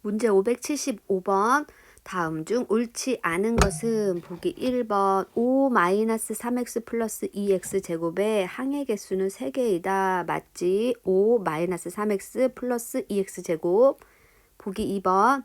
문제 575번. 다음 중 옳지 않은 것은 보기 1번 5-3x 플러스 2x 제곱의 항의 개수는 3개이다. 맞지? 5-3x 플러스 2x 제곱. 보기 2번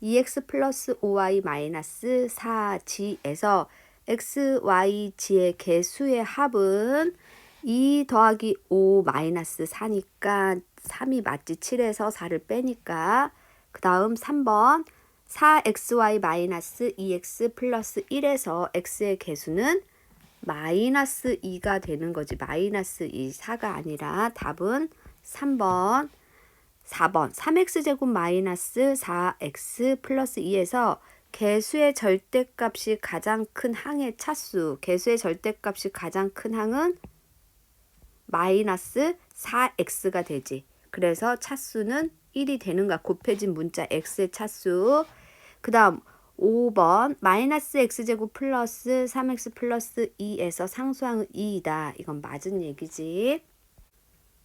2x 플러스 5y 마이너스 4g에서 x, y, g의 개수의 합은 2 더하기 5 마이너스 4니까 3이 맞지? 7에서 4를 빼니까. 그 다음 3번 4xy 마이너스 2x 플러스 1에서 x의 개수는 마이너스 2가 되는 거지. 마이너스 2, 4가 아니라 답은 3번. 4번 3x제곱 마이너스 4x 플러스 2에서 개수의 절대값이 가장 큰 항의 차수. 개수의 절대값이 가장 큰 항은 마이너스 4x가 되지. 그래서 차수는 1이 되는 거야. 곱해진 문자 x의 차수. 그 다음 5번 마이너스 x제곱 플러스 3x 플러스 2에서 상수항은 2이다. 이건 맞은 얘기지.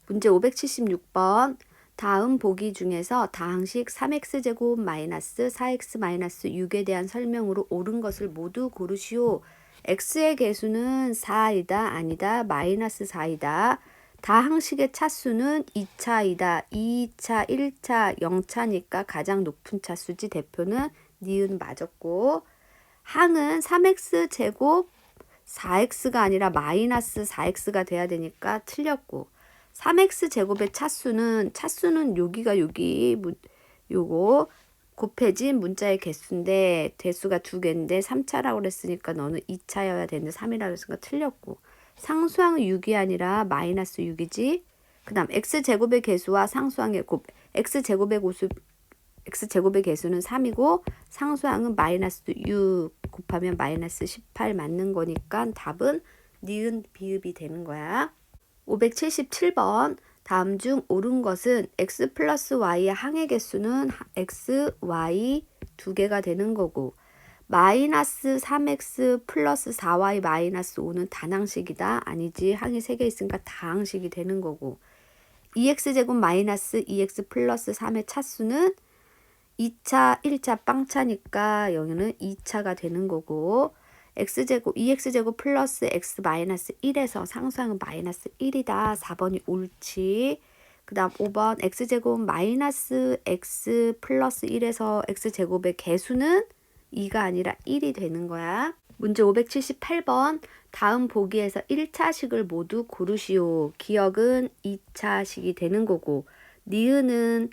문제 576번. 다음 보기 중에서 다항식 3x제곱 마이너스 4x 마이너스 6에 대한 설명으로 옳은 것을 모두 고르시오. x의 개수는 4이다. 아니다. 마이너스 4이다. 다항식의 차수는 2차이다. 2차, 1차, 0차니까 가장 높은 차수지. 대표는 니은 맞았고, 항은 3x 제곱 4x가 아니라 마이너스 4x가 돼야 되니까 틀렸고, 3x 제곱의 차수는 여기가 요거 곱해진 문자의 개수인데 대수가 2개인데 3차라고 그랬으니까 너는 2차여야 되는데 3이라고 했으니까 틀렸고, 상수항은 6이 아니라 마이너스 6이지. 그 다음 x제곱의 개수와 상수항의 x제곱의 개수는 3이고 상수항은 마이너스 6 곱하면 마이너스 18 맞는 거니까 답은 니은 비읍이 되는 거야. 577번. 다음 중 옳은 것은 x 플러스 y의 항의 개수는 x, y 2개가 되는 거고, 마이너스 3x 플러스 4y 마이너스 5는 단항식이다. 아니지. 항이 3개 있으니까 다항식이 되는 거고, 2x제곱 마이너스 2x 플러스 3의 차수는 2차, 1차 빵차니까 여기는 2차가 되는 거고, x제곱, 2x제곱 플러스 x 마이너스 1에서 상수항은 마이너스 1이다. 4번이 옳지. 그 다음 5번 x제곱 마이너스 x 플러스 1에서 x제곱의 개수는 2가 아니라 1이 되는 거야. 문제 578번. 다음 보기에서 1차식을 모두 고르시오. 기억은 2차식이 되는 거고, 니은은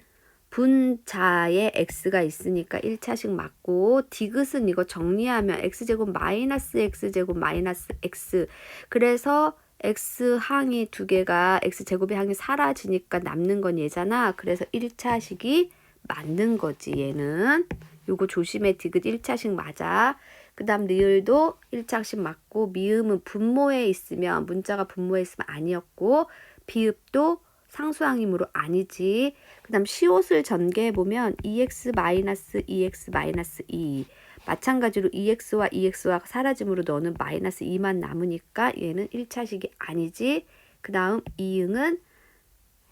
분자에 x가 있으니까 1차식 맞고, 디귿은 이거 정리하면 x제곱 마이너스 x제곱 마이너스 x. 그래서 x항이 2개가 x제곱의 항이 사라지니까 남는 건 얘잖아. 그래서 1차식이 맞는 거지. 얘는 요거 조심해. 디귿 1차식 맞아. 그 다음 리을도 1차식 맞고, 미음은 분모에 있으면, 문자가 분모에 있으면 아니었고, 비읍도 상수항이므로 아니지. 그 다음 시옷을 전개해보면 2x-2x-2 마찬가지로 2x와 2x가 사라짐으로 너는 마이너스 2만 남으니까 얘는 1차식이 아니지. 그 다음 이응은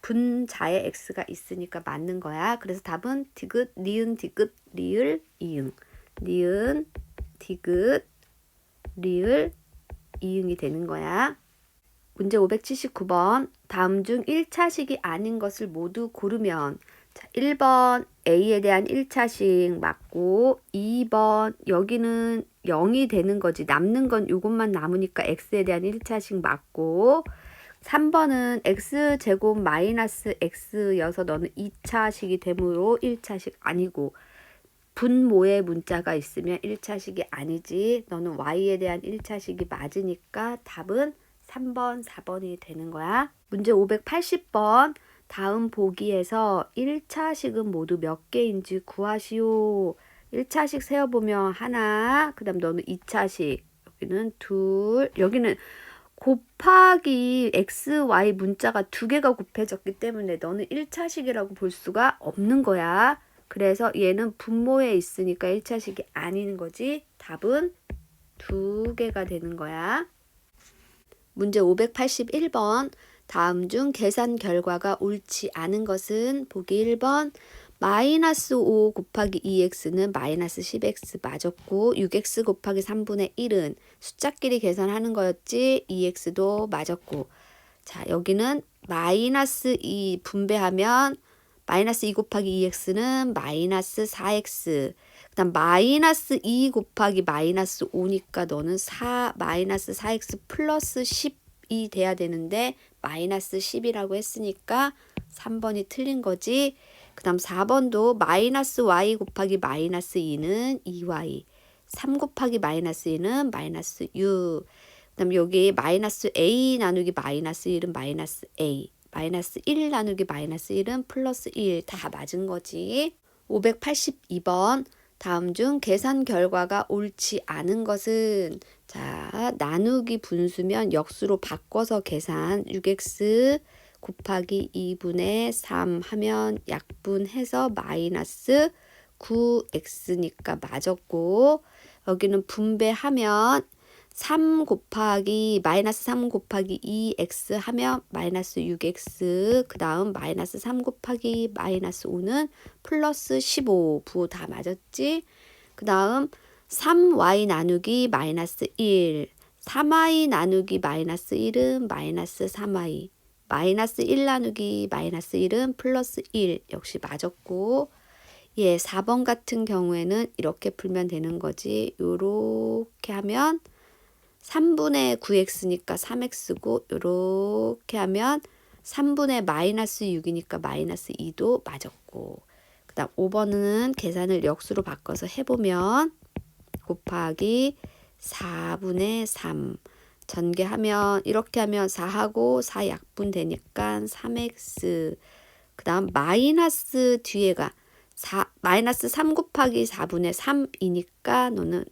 분자에 x가 있으니까 맞는 거야. 그래서 답은 디귿, 니은, 디귿, 리을, 이응. 니은, 디귿, 리을, 이응이 되는 거야. 문제 579번. 다음 중 1차식이 아닌 것을 모두 고르면, 자, 1번 A에 대한 1차식 맞고, 2번 여기는 0이 되는 거지. 남는 건 이것만 남으니까 X에 대한 1차식 맞고, 3번은 X제곱 마이너스 X여서 너는 2차식이 되므로 1차식 아니고, 분모의 문자가 있으면 1차식이 아니지. 너는 Y에 대한 1차식이 맞으니까 답은 3번, 4번이 되는 거야. 문제 580번. 다음 보기에서 1차식은 모두 몇 개인지 구하시오. 1차식 세어보면 하나, 그 다음 너는 2차식, 여기는 둘, 여기는 곱하기 x, y 문자가 2개가 곱해졌기 때문에 너는 1차식이라고 볼 수가 없는 거야. 그래서 얘는 분모에 있으니까 1차식이 아닌 거지. 답은 2개가 되는 거야. 문제 581번. 다음 중 계산 결과가 옳지 않은 것은 보기 1번 마이너스 5 곱하기 2x는 마이너스 10x 맞았고 6x 곱하기 3분의 1은 숫자끼리 계산하는 거였지. 2x도 맞았고 자 여기는 마이너스 2 분배하면 마이너스 2 곱하기 2x는 마이너스 4x 그 다음 마이너스 2 곱하기 마이너스 5니까 너는 마이너스 4x 플러스 10이 돼야 되는데 마이너스 10이라고 했으니까 3번이 틀린 거지. 그 다음 4번도 마이너스 y 곱하기 마이너스 2는 2y 3 곱하기 마이너스 2는 마이너스 6 그 다음 여기 마이너스 a 나누기 마이너스 1은 마이너스 a 마이너스 1 나누기 마이너스 1은 플러스 1 다 맞은 거지. 582번 다음 중 계산 결과가 옳지 않은 것은 자 나누기 분수면 역수로 바꿔서 계산 6x 곱하기 2분의 3 하면 약분해서 마이너스 9x니까 맞았고 여기는 분배하면 3 곱하기 마이너스 3 곱하기 2x 하면 마이너스 6x 그 다음 마이너스 3 곱하기 마이너스 5는 플러스 15 부호 다 맞았지. 그 다음 3y 나누기 마이너스 1 3y 나누기 마이너스 1은 마이너스 3y 마이너스 1 나누기 마이너스 1은 플러스 1 역시 맞았고 예 4번 같은 경우에는 이렇게 풀면 되는 거지. 요렇게 하면 3분의 9x니까 3x고 요렇게 하면 3분의 마이너스 6이니까 마이너스 2도 맞았고 그 다음 5번은 계산을 역수로 바꿔서 해보면 곱하기 4분의 3 전개하면 이렇게 하면 4하고 4 약분 되니까 3x 그 다음 마이너스 뒤에가 마이너스 3 곱하기 4분의 3이니까 너는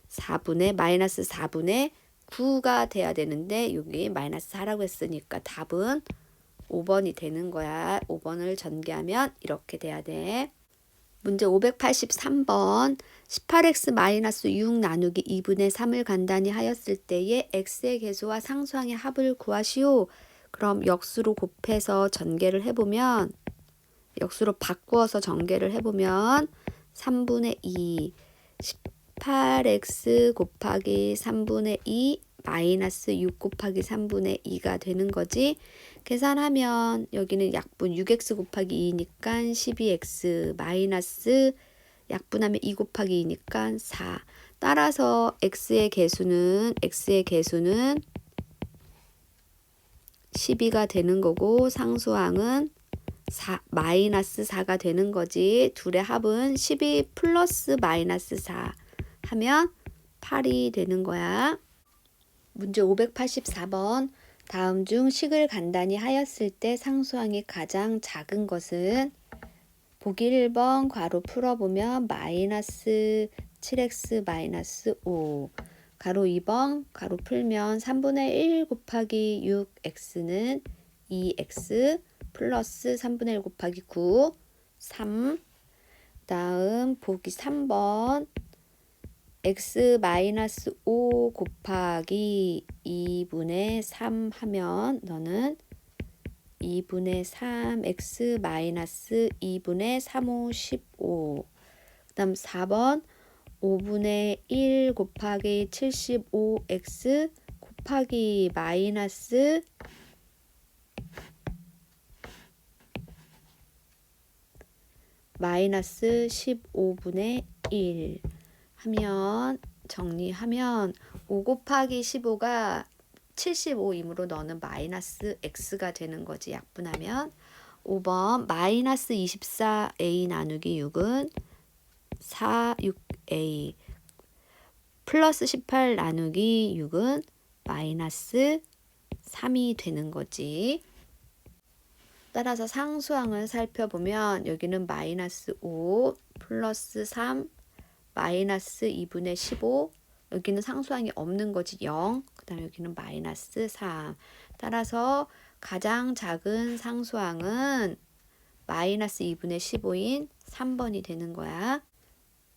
4분의 마이너스 4분의 9가 돼야 되는데 여기 마이너스 4라고 했으니까 답은 5번이 되는 거야. 5번을 전개하면 이렇게 돼야 돼. 문제 583번 18x 마이너스 6 나누기 2분의 3을 간단히 하였을 때에 x의 계수와 상수항의 합을 구하시오. 그럼 역수로 곱해서 전개를 해보면 역수로 바꾸어서 전개를 해보면 3분의 2 18x 곱하기 3분의 2 마이너스 6 곱하기 3분의 2가 되는 거지. 계산하면 여기는 약분 6x 곱하기 2니까 12x 마이너스 약분하면 2 곱하기 2니까 4. 따라서 x의 개수는 12가 되는 거고 상수항은 마이너스 4가 되는 거지. 둘의 합은 12 플러스 마이너스 4 하면 8이 되는 거야. 문제 584번 다음 중 식을 간단히 하였을 때 상수항이 가장 작은 것은 보기 1번 괄호 풀어보면 마이너스 7x 마이너스 5 괄호 2번 괄호 풀면 3분의 1 곱하기 6x는 2x 플러스 3분의 1 곱하기 9 3 다음 보기 3번 x 마이너스 5 곱하기 2분의 3 하면 너는 2분의 3 x 마이너스 2분의 3호 15 그 다음 4번 5분의 1 곱하기 75x 곱하기 마이너스 15분의 1 하면 정리하면 5 곱하기 15가 75이므로 너는 마이너스 x가 되는 거지. 약분하면 5번 마이너스 24a 나누기 6은 46a 플러스 18 나누기 6은 마이너스 3이 되는 거지. 따라서 상수항을 살펴보면 여기는 마이너스 5 플러스 3 마이너스 2분의 15 여기는 상수항이 없는 거지 0 그 다음 여기는 마이너스 3 따라서 가장 작은 상수항은 마이너스 2분의 15인 3번이 되는 거야.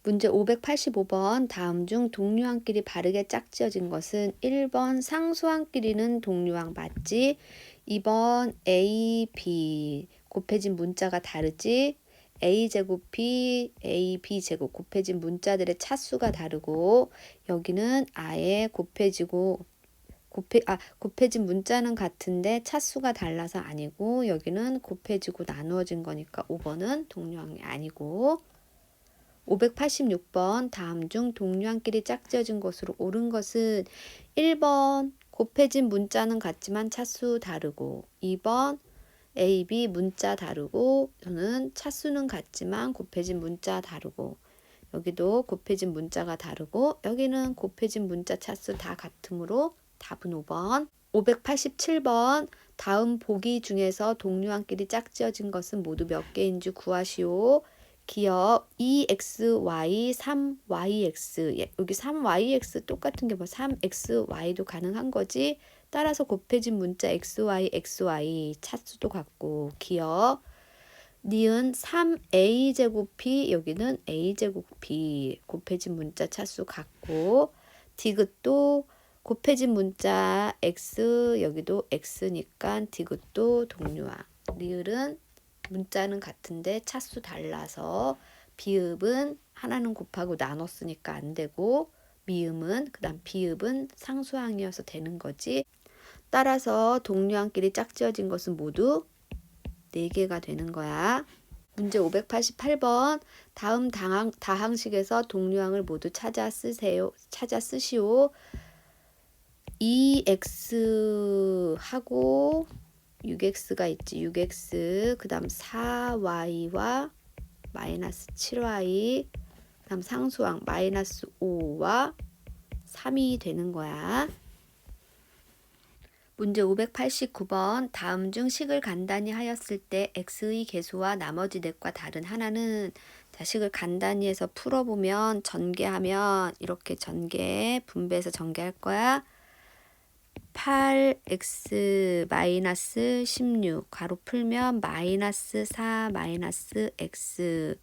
문제 585번 다음 중 동류항끼리 바르게 짝지어진 것은 1번 상수항끼리는 동류항 맞지? 2번 A, B 곱해진 문자가 다르지? a제곱이 ab제곱 곱해진 문자들의 차수가 다르고 여기는 아예 곱해진 문자는 같은데 차수가 달라서 아니고 여기는 곱해지고 나누어진 거니까 5번은 동류항이 아니고 586번 다음 중 동류항끼리 짝지어진 것으로 옳은 것은 1번 곱해진 문자는 같지만 차수 다르고 2번 A, B 문자 다르고 저는 차수는 같지만 곱해진 문자 다르고 여기도 곱해진 문자가 다르고 여기는 곱해진 문자 차수 다 같으므로 답은 5번. 587번 다음 보기 중에서 동류항끼리 짝지어진 것은 모두 몇 개인지 구하시오. 기억 2xy, 3yx 여기 3yx 똑같은 게 뭐 3xy도 가능한 거지. 따라서 곱해진 문자 xy, xy 차수도 같고 기억 니은 3a제곱이 여기는 a제곱이 곱해진 문자 차수 같고 디귿도 곱해진 문자 x 여기도 x니까 디귿도 동류항 리을은 문자는 같은데 차수 달라서 비읍은 하나는 곱하고 나눴으니까 안 되고 미음은 그다음 비읍은 상수항이어서 되는 거지. 따라서 동류항끼리 짝지어진 것은 모두 4개가 되는 거야. 문제 588번 다음 다항식에서 동류항을 모두 찾아 쓰시오. 2x하고 6x가 있지. 6x 그 다음 4y와 마이너스 7y 그 다음 상수항 마이너스 5와 3이 되는 거야. 문제 589번 다음 중 식을 간단히 하였을 때 x의 계수와 나머지 넷과 다른 하나는 자, 식을 간단히 해서 풀어보면 전개하면 이렇게 분배해서 전개할 거야. 8x 마이너스 16 가로 풀면 마이너스 4 마이너스 x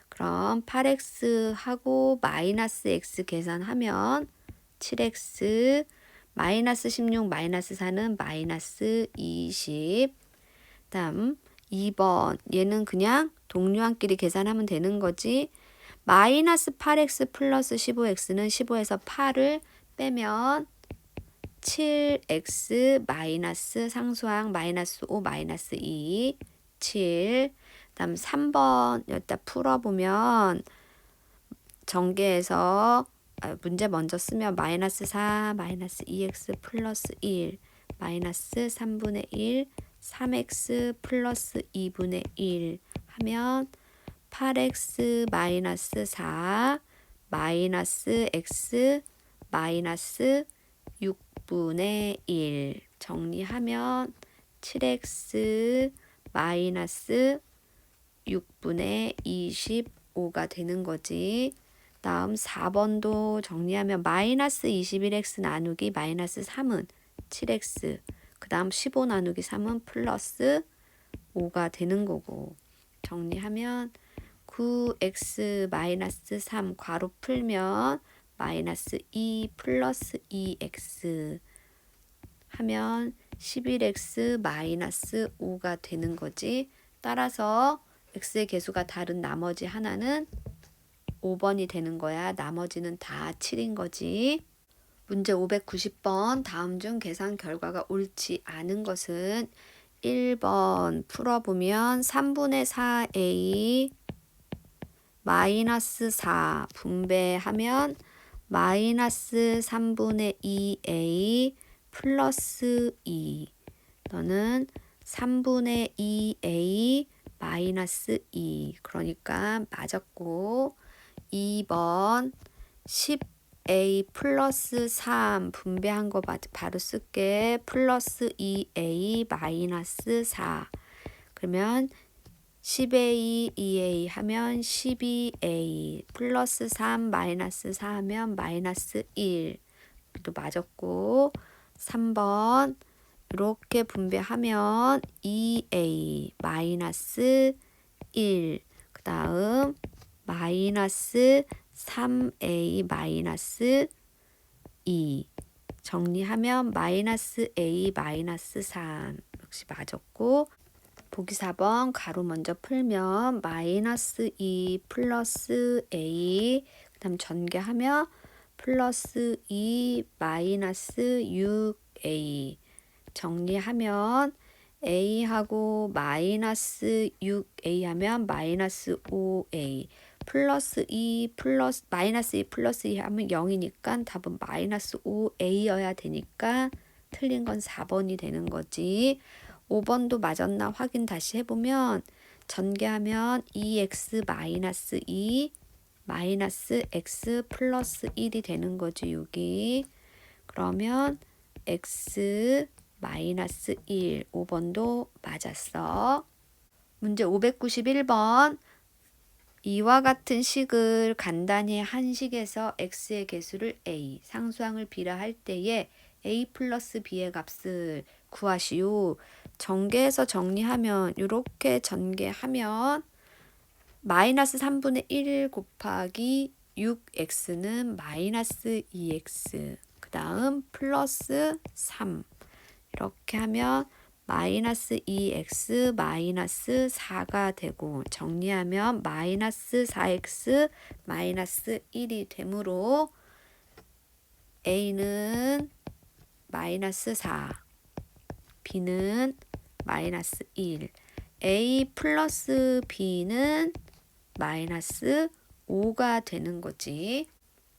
그럼 8x 하고 마이너스 x 계산하면 7x 마이너스 16 마이너스 4는 마이너스 20 다음 2번 얘는 그냥 동류항끼리 계산하면 되는 거지. 마이너스 8x 플러스 15x는 15에서 8을 빼면 7x 마이너스 상수항 마이너스 5 마이너스 2 7 다음 3번 여기다 풀어보면 전개해서 문제 먼저 쓰면 마이너스 4 마이너스 2x 플러스 1 마이너스 3분의 1 3x 플러스 2분의 1 하면 8x 마이너스 4 마이너스 x 마이너스 6분의 1 정리하면 7x 마이너스 6분의 25가 되는 거지. 다음 4번도 정리하면 마이너스 21x 나누기 마이너스 3은 7x 그 다음 15 나누기 3은 플러스 5가 되는 거고 정리하면 9x 마이너스 3 괄호 풀면 마이너스 2 플러스 2x 하면 11x 마이너스 5가 되는 거지. 따라서 x의 계수가 다른 나머지 하나는 5번이 되는 거야. 나머지는 다 7인 거지. 문제 590번 다음 중 계산 결과가 옳지 않은 것은 1번 풀어보면 3분의 4a 마이너스 4 분배하면 마이너스 3분의 2a 플러스 2 너는 3분의 2a 마이너스 2 그러니까 맞았고 2번 10a 플러스 3 분배한 거 바로 쓸게 플러스 2a 마이너스 4 그러면 10a 2a 하면 12a 플러스 3 마이너스 4 하면 마이너스 1 또 맞았고 3번 이렇게 분배하면 2a 마이너스 1 그 다음 마이너스 3a 마이너스 2 정리하면 마이너스 a 마이너스 3 역시 맞았고 보기 4번 가로 먼저 풀면 마이너스 2 플러스 A 그 다음 전개하면 플러스 2 마이너스 6A 정리하면 A하고 마이너스 6A 하면 마이너스 5A 플러스 2 플러스 마이너스 2 플러스 2 하면 0이니까 답은 마이너스 5A여야 되니까 틀린 건 4번이 되는 거지. 5번도 맞았나 확인 다시 해보면 전개하면 2x 마이너스 2 마이너스 x 플러스 1이 되는 거지 여기. 그러면 x 마이너스 1 5번도 맞았어. 문제 591번 이와 같은 식을 간단히 한 식에서 x의 개수를 a, 상수항을 b라 할 때에 a 플러스 b의 값을 구하시오. 전개해서 정리하면 이렇게 전개하면 마이너스 3분의 1 곱하기 6x는 마이너스 2x 그 다음 플러스 3 이렇게 하면 마이너스 2x 마이너스 4가 되고 정리하면 마이너스 4x 마이너스 1이 되므로 a는 마이너스 4 b는 마이너스 1 a 플러스 b는 마이너스 5가 되는 거지.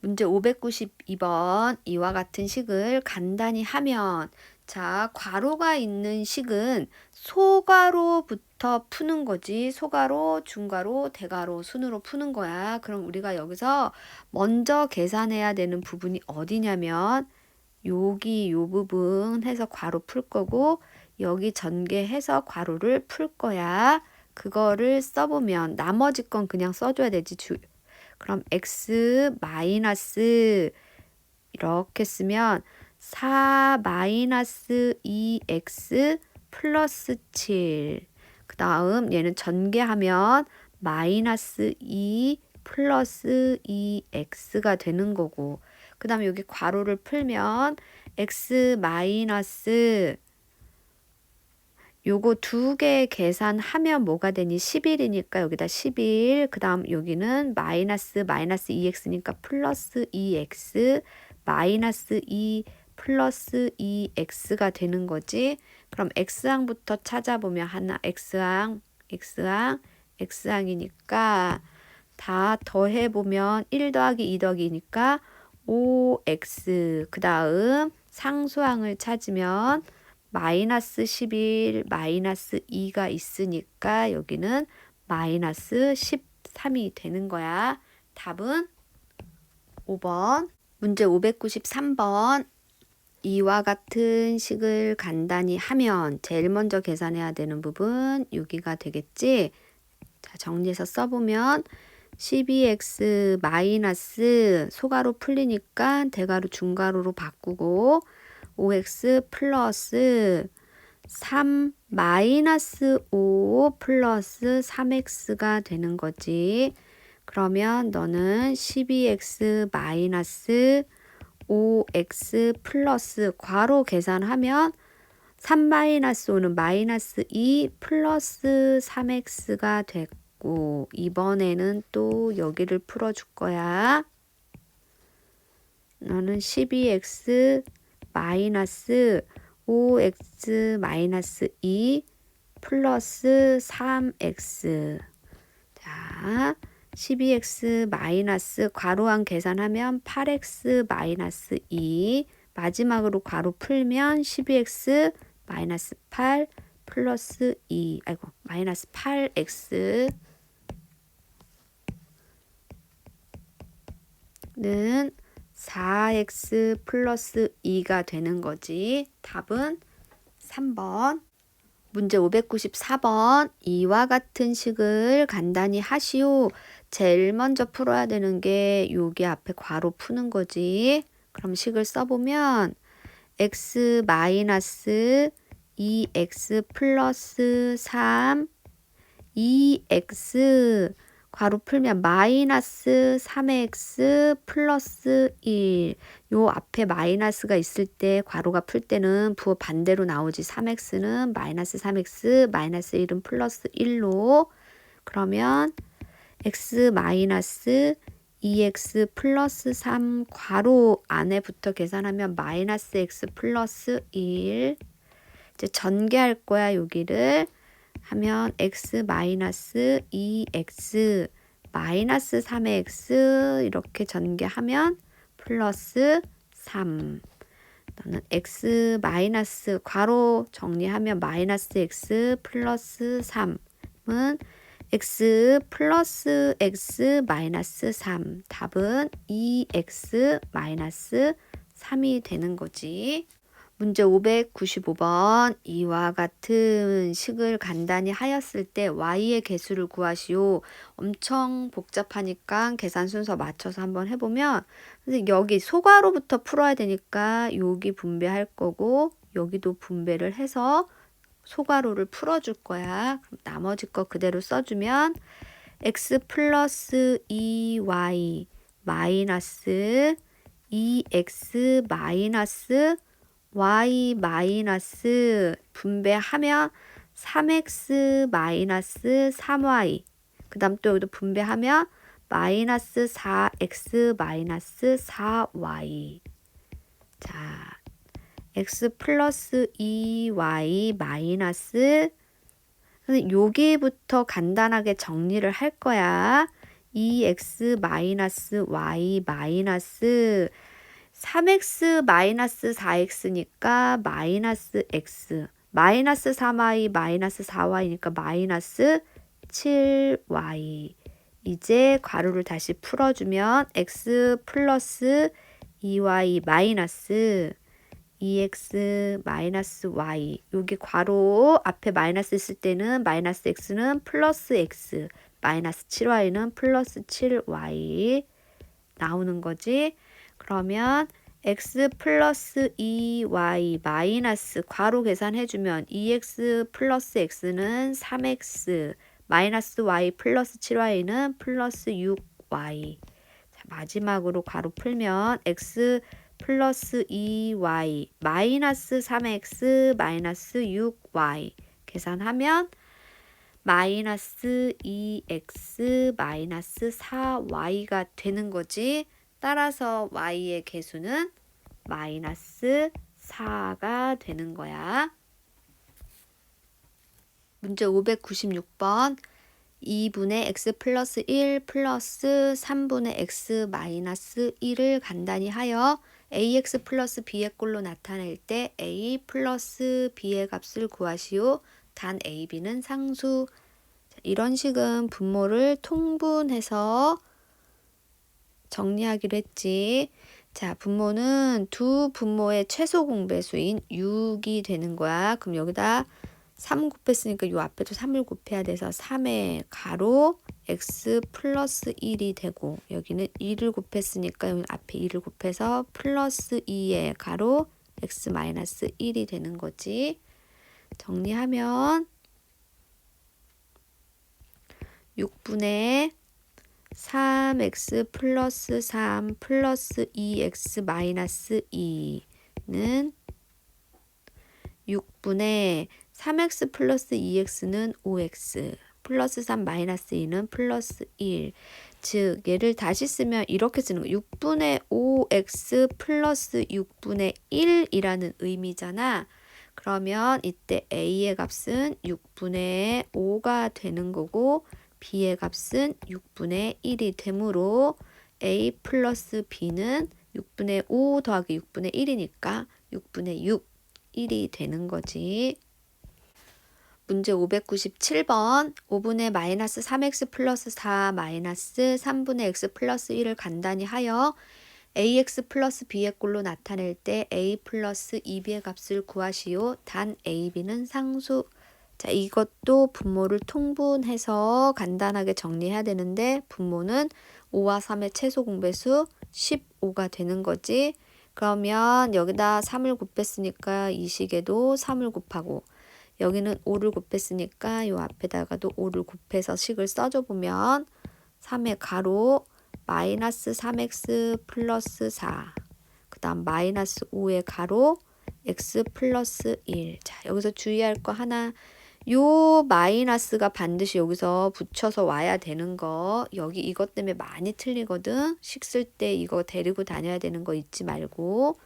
문제 592번 이와 같은 식을 간단히 하면 자 괄호가 있는 식은 소괄호부터 푸는 거지. 소괄호, 중괄호, 대괄호 순으로 푸는 거야. 그럼 우리가 여기서 먼저 계산해야 되는 부분이 어디냐면 여기 요 부분 해서 괄호 풀 거고 여기 전개해서 괄호를 풀 거야. 그거를 써보면 나머지 건 그냥 써줘야 되지. 그럼 x 마이너스 이렇게 쓰면 4 마이너스 2x 플러스 7 그 다음 얘는 전개하면 마이너스 2 플러스 2x가 되는 거고 그 다음에 여기 괄호를 풀면 x 마이너스 요거 두 개 계산하면 뭐가 되니? 11이니까 여기다 11. 그 다음 여기는 마이너스 2x니까 플러스 2x 마이너스 2 플러스 2x가 되는 거지. 그럼 x항부터 찾아보면 하나 x항 x항이니까 다 더해보면 1 더하기 2 더하기니까 5x 그 다음 상수항을 찾으면 마이너스 11, 마이너스 2가 있으니까 여기는 마이너스 13이 되는 거야. 답은 5번. 문제 593번. 이와 같은 식을 간단히 하면 제일 먼저 계산해야 되는 부분 여기가 되겠지. 자, 정리해서 써보면 12x 마이너스 소가로 풀리니까 대가로 중가로로 바꾸고 5x 플러스 3 마이너스 5 플러스 3x가 되는 거지. 그러면 너는 12x 마이너스 5x 플러스 괄호 계산하면 3 마이너스 5는 마이너스 2 플러스 3x가 됐고 이번에는 또 여기를 풀어줄 거야. 너는 12x 마이너스 5x 마이너스 2 플러스 3x 자 12x 마이너스 괄호항 계산하면 8x 마이너스 2 마지막으로 괄호 풀면 12x 마이너스 8 플러스 2 마이너스 8x는 4x 플러스 2가 되는 거지. 답은 3번. 문제 594번. 이와 같은 식을 간단히 하시오. 제일 먼저 풀어야 되는 게 여기 앞에 괄호 푸는 거지. 그럼 식을 써보면 x 마이너스 2x 플러스 3 2x 괄호 풀면 마이너스 3x 플러스 1. 요 앞에 마이너스가 있을 때 괄호가 풀 때는 부호 반대로 나오지. 3x는 마이너스 3x, 마이너스 1은 플러스 1로. 그러면 x 마이너스 2x 플러스 3 괄호 안에부터 계산하면 마이너스 x 플러스 1. 이제 전개할 거야, 여기를. 하면 x 마이너스 2x 마이너스 3x 이렇게 전개하면 플러스 3. 또는 x 마이너스 괄호 정리하면 마이너스 x 플러스 3은 x 플러스 x 마이너스 3. 답은 2x 마이너스 3이 되는 거지. 문제 595번 이와 같은 식을 간단히 하였을 때 y의 개수를 구하시오. 엄청 복잡하니까 계산 순서 맞춰서 한번 해보면 여기 소괄호부터 풀어야 되니까 여기 분배할 거고 여기도 분배를 해서 소괄호를 풀어줄 거야. 그럼 나머지 거 그대로 써주면 x 플러스 2y 마이너스 2x 마이너스 y 마이너스 분배하면 3x 마이너스 3y 그 다음 또 여기도 분배하면 마이너스 4x 마이너스 4y. 자, x 플러스 2y 마이너스 여기부터 간단하게 정리를 할 거야. 2x 마이너스 y 마이너스 3x 마이너스 4x니까 마이너스 x 마이너스 3y 마이너스 4y니까 마이너스 7y. 이제 괄호를 다시 풀어주면 x 플러스 2y 마이너스 2x 마이너스 y. 여기 괄호 앞에 마이너스 있을 때는 마이너스 x는 플러스 x 마이너스 7y는 플러스 7y 나오는 거지. 그러면 x 플러스 2y 마이너스 괄호 계산해주면 2x 플러스 x는 3x 마이너스 y 플러스 7y는 플러스 6y. 자, 마지막으로 괄호 풀면 x 플러스 2y 마이너스 3x 마이너스 6y 계산하면 마이너스 2x 마이너스 4y가 되는 거지. 따라서 y의 개수는 마이너스 4가 되는 거야. 문제 596번 2분의 x 플러스 1 플러스 3분의 x 마이너스 1을 간단히 하여 ax 플러스 b의 꼴로 나타낼 때 a 플러스 b의 값을 구하시오. 단 a, b는 상수. 자, 이런 식은 분모를 통분해서 정리하기로 했지. 자, 분모는 두 분모의 최소 공배수인 6이 되는 거야. 그럼 여기다 3 곱했으니까 요 앞에도 3을 곱해야 돼서 3의 가로 x 플러스 1이 되고 여기는 2를 곱했으니까 여기 앞에 2를 곱해서 플러스 2의 가로 x 마이너스 1이 되는 거지. 정리하면 6분의 3x 플러스 3 플러스 2x 마이너스 2는 6분의 3x 플러스 2x는 5x 플러스 3 마이너스 2는 플러스 1. 즉 얘를 다시 쓰면 이렇게 쓰는 거 6분의 5x 플러스 6분의 1이라는 의미잖아. 그러면 이때 a의 값은 6분의 5가 되는 거고 b의 값은 6분의 1이 되므로 a 플러스 b는 6분의 5 더하기 6분의 1이니까 6분의 6, 1이 되는 거지. 문제 597번 5분의 마이너스 3x 플러스 4 마이너스 3분의 x 플러스 1을 간단히 하여 ax 플러스 b의 꼴로 나타낼 때 a 플러스 2b의 값을 구하시오. 단 a, b는 상수. 자, 이것도 분모를 통분해서 간단하게 정리해야 되는데 분모는 5와 3의 최소 공배수 15가 되는 거지. 그러면 여기다 3을 곱했으니까 이 식에도 3을 곱하고 여기는 5를 곱했으니까 요 앞에다가도 5를 곱해서 식을 써줘 보면 3의 가로 마이너스 3x 플러스 4. 그 다음 마이너스 5의 가로 x 플러스 1. 자, 여기서 주의할 거 하나. 요 마이너스가 반드시 여기서 붙여서 와야 되는 거. 여기 이것 때문에 많이 틀리거든. 식 쓸 때 이거 데리고 다녀야 되는 거 잊지 말고.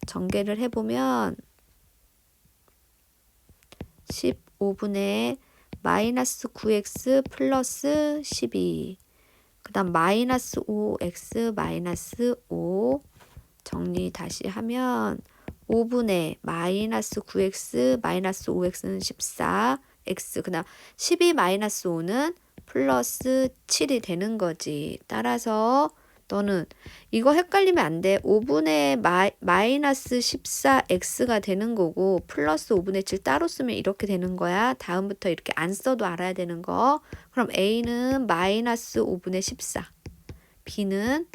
전개를 해보면 15분의 마이너스 9x 플러스 12. 그 다음 마이너스 5x 마이너스 5. 정리 다시 하면 5분의 마이너스 9x 마이너스 5x는 14. x 그 다음 12 마이너스 5는 플러스 7이 되는 거지. 따라서 너는 이거 헷갈리면 안 돼. 5분의 마이너스 14x가 되는 거고 플러스 5분의 7 따로 쓰면 이렇게 되는 거야. 다음부터 이렇게 안 써도 알아야 되는 거. 그럼 a는 마이너스 5분의 14, b는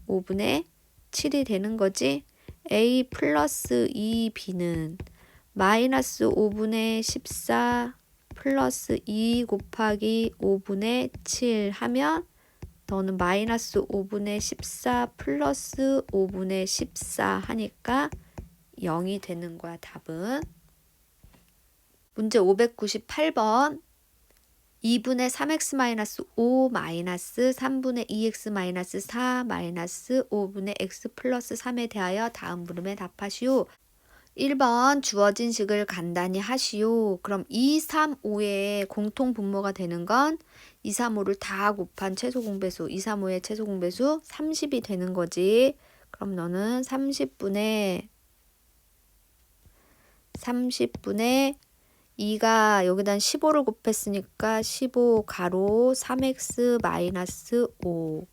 5분의 7이 되는 거지. a 플러스 2b는 마이너스 5분의 14 플러스 2 곱하기 5분의 7 하면 너는 마이너스 5분의 14 플러스 5분의 14 하니까 0이 되는 거야, 답은. 문제 598번. 2분의 3x 마이너스 5 마이너스 3분의 2x 마이너스 4 마이너스 5분의 x 플러스 3에 대하여 다음 물음에 답하시오. 1번 주어진 식을 간단히 하시오. 그럼 2, 3, 5의 공통 분모가 되는 건 2, 3, 5를 다 곱한 최소 공배수, 2, 3, 5의 최소 공배수 30이 되는 거지. 그럼 너는 30분의 2가 여기다 15를 곱했으니까 15 가로 3x 마이너스 5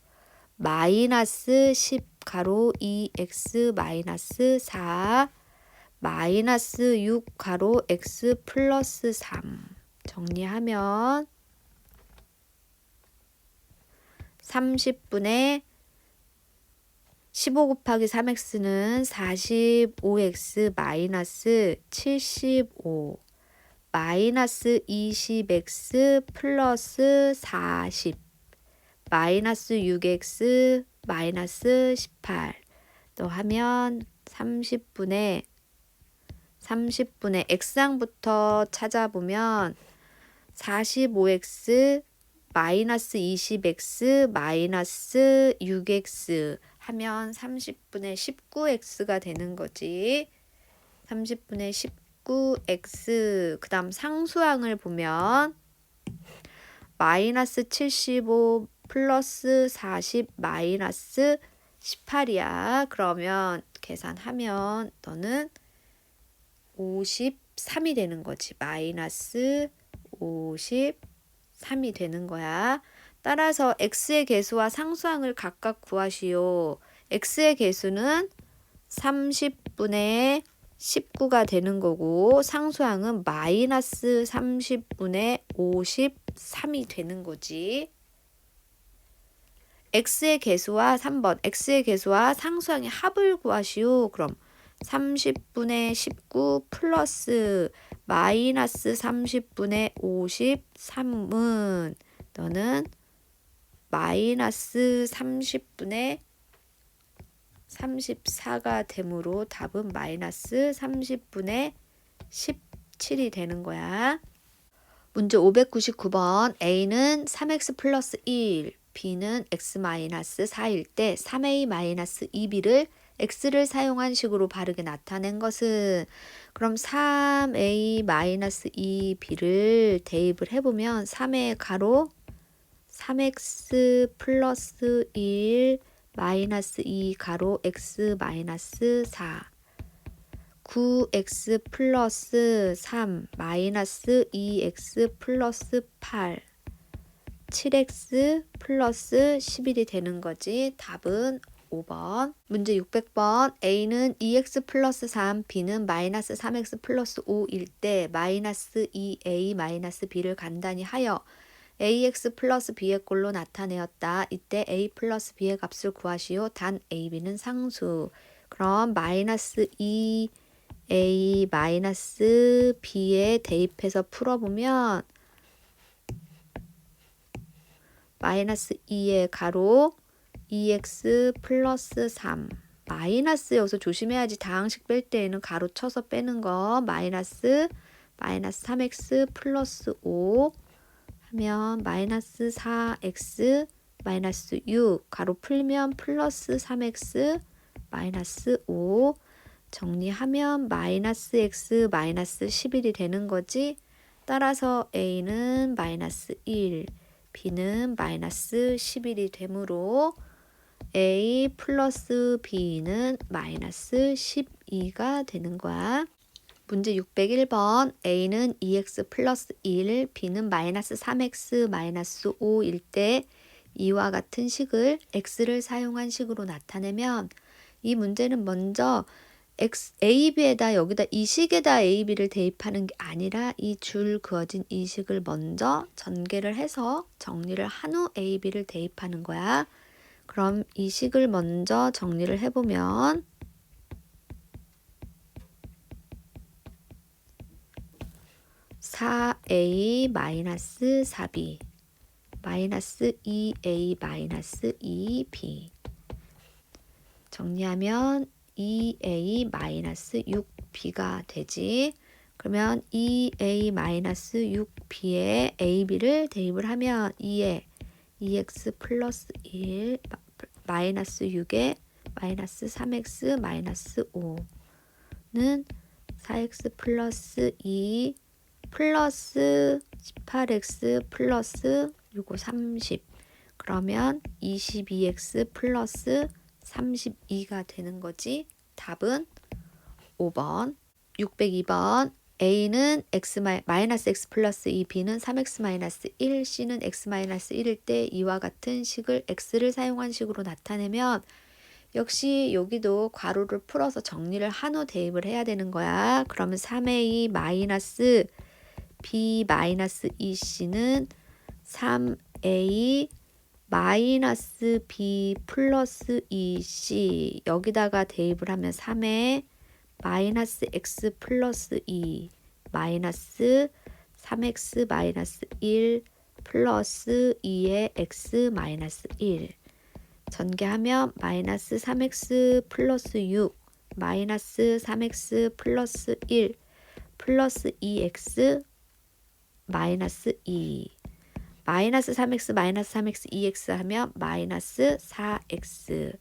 마이너스 10 가로 2x 마이너스 4 마이너스 6 가로 x 플러스 3. 정리하면 30분의 15 곱하기 3x는 45x 마이너스 75 마이너스 20x 플러스 40 마이너스 6x 마이너스 18 또 하면 30분의 x항부터 찾아보면 45x 마이너스 20x 마이너스 6x 하면 30분의 19x가 되는 거지. 30분의 19x 그 다음 상수항을 보면 마이너스 75 플러스 40 마이너스 18이야. 그러면 계산하면 너는 53이 되는 거지. 마이너스 53이 되는 거야. 따라서 x의 개수와 상수항을 각각 구하시오. x의 개수는 30분의 19가 되는 거고 상수항은 마이너스 30분의 53이 되는 거지. x의 개수와 3번 x의 개수와 상수항의 합을 구하시오. 그럼 30분의 19 플러스 마이너스 30분의 53은 너는 마이너스 30분의 34가 되므로 답은 마이너스 30분의 17이 되는 거야. 문제 599번. A는 3x 플러스 1, B는 x 마이너스 4일 때 3a 마이너스 2b를 x를 사용한 식으로 바르게 나타낸 것은 그럼 3a 마이너스 2b를 대입을 해보면 3의 가로 3x 플러스 1 마이너스 2 가로 x 마이너스 4 9x 플러스 3 마이너스 2x 플러스 8 7x 플러스 11이 되는 거지. 답은 5번. 문제 600번. A는 2x 플러스 3, B는 마이너스 3x 플러스 5일 때 마이너스 2a 마이너스 b를 간단히 하여 ax 플러스 b의 꼴로 나타내었다. 이때 a 플러스 b의 값을 구하시오. 단 a, b는 상수. 그럼 마이너스 2a 마이너스 b에 대입해서 풀어보면 마이너스 2의 가로 2x 플러스 3 마이너스 여기서 조심해야지. 다항식 뺄 때에는 가로 쳐서 빼는 거. 마이너스 3x 플러스 5 하면 마이너스 4x 마이너스 6 가로 풀면 플러스 3x 마이너스 5 정리하면 마이너스 x 마이너스 11이 되는 거지. 따라서 a는 마이너스 1 b는 마이너스 11이 되므로 a 플러스 b는 마이너스 12가 되는 거야. 문제 601번 a는 2x 플러스 1 b는 마이너스 3x 마이너스 5일 때 이와 같은 식을 x를 사용한 식으로 나타내면 이 문제는 먼저 a, b에다 여기다 이 식에다 a, b를 대입하는 게 아니라 이 줄 그어진 이 식을 먼저 전개를 해서 정리를 한 후 a, b를 대입하는 거야. 그럼 이 식을 먼저 정리를 해보면 4a 마이너스 4b 마이너스 2a 마이너스 2b 정리하면 2a 마이너스 6b가 되지. 그러면 2a 마이너스 6b에 ab를 대입을 하면 2에 2x 플러스 1 마이너스 6에 마이너스 3x 마이너스 5는 4x 플러스 2 플러스 18x 플러스 요거 30 그러면 22x 플러스 32가 되는 거지. 답은 5번. 602번 a는 마이너스 x 플러스 2 b는 3x 마이너스 1 c는 x 마이너스 1일 때 이와 같은 식을 x를 사용한 식으로 나타내면 역시 여기도 괄호를 풀어서 정리를 한 후 대입을 해야 되는 거야. 그러면 3a 마이너스 b 마이너스 2c는 3a 마이너스 b 플러스 2c 여기다가 대입을 하면 3에 마이너스 x 플러스 2 마이너스 3x 마이너스 1 플러스 2의 x 마이너스 1 전개하면 마이너스 3x 플러스 6 마이너스 3x 플러스 1 플러스 2x 마이너스 2 마이너스 3x 마이너스 3x 2x 하면 마이너스 4x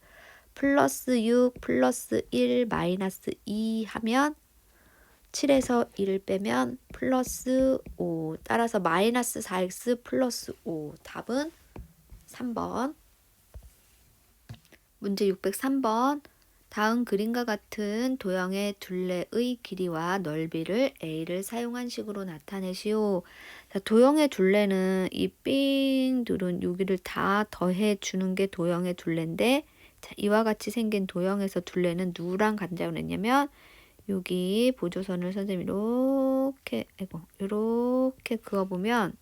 플러스 6 플러스 1 마이너스 2 하면 7에서 1을 빼면 플러스 5 따라서 마이너스 4x 플러스 5 답은 3번. 문제 603번 다음 그림과 같은 도형의 둘레의 길이와 넓이를 a를 사용한 식으로 나타내시오. 자, 도형의 둘레는 이 삥 누른 여기를 다 더해 주는 게 도형의 둘레인데 자, 이와 같이 생긴 도형에서 둘레는 누구랑 같냐고 했냐면 여기 보조선을 선생님이 이렇게 그어보면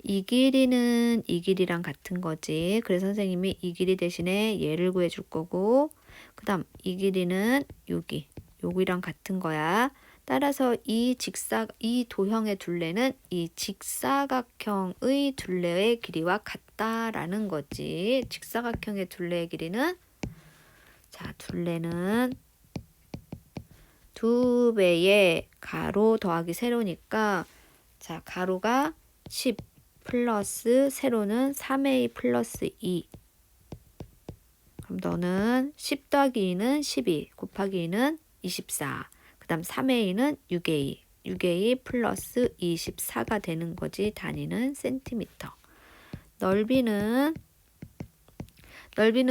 이 길이는 이 길이랑 같은 거지. 그래서 선생님이 이 길이 대신에 얘를 구해줄 거고 그 다음 이 길이는 여기랑 같은 거야. 따라서 이 도형의 둘레는 이 직사각형의 둘레의 길이와 같다라는 거지. 직사각형의 둘레의 길이는 자 둘레는 2배의 가로 더하기 세로니까 자 가로가 10 플러스 세로는 3a 플러스 2 그럼 너는 10 더하기 2는 12 곱하기 2는 24 그 다음 3a는 6a 플러스 24가 되는 거지. 단위는 센티미터. 넓이는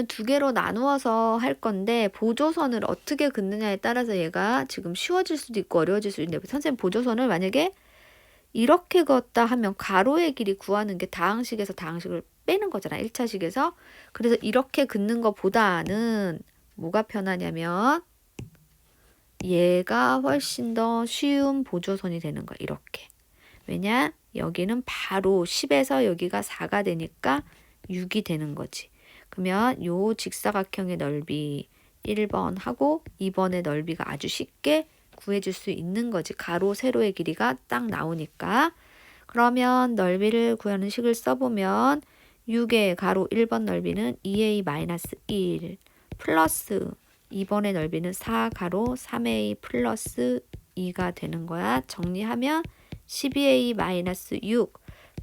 두 개로 나누어서 할 건데 보조선을 어떻게 긋느냐에 따라서 얘가 지금 쉬워질 수도 있고 어려워질 수도 있는데 선생님 보조선을 만약에 이렇게 그었다 하면 가로의 길이 구하는 게 다항식에서 다항식을 빼는 거잖아. 1차식에서. 그래서 이렇게 긋는 것보다는 뭐가 편하냐면 얘가 훨씬 더 쉬운 보조선이 되는 거야. 이렇게. 왜냐? 여기는 바로 10에서 여기가 4가 되니까 6이 되는 거지. 그러면 요 직사각형의 넓이 1번 하고 2번의 넓이가 아주 쉽게 구해줄 수 있는 거지. 가로, 세로의 길이가 딱 나오니까. 그러면 넓이를 구하는 식을 써보면 6의 가로 1번 넓이는 2a-1 플러스 2번의 넓이는 4 가로 3a 플러스 2가 되는 거야. 정리하면 12a-6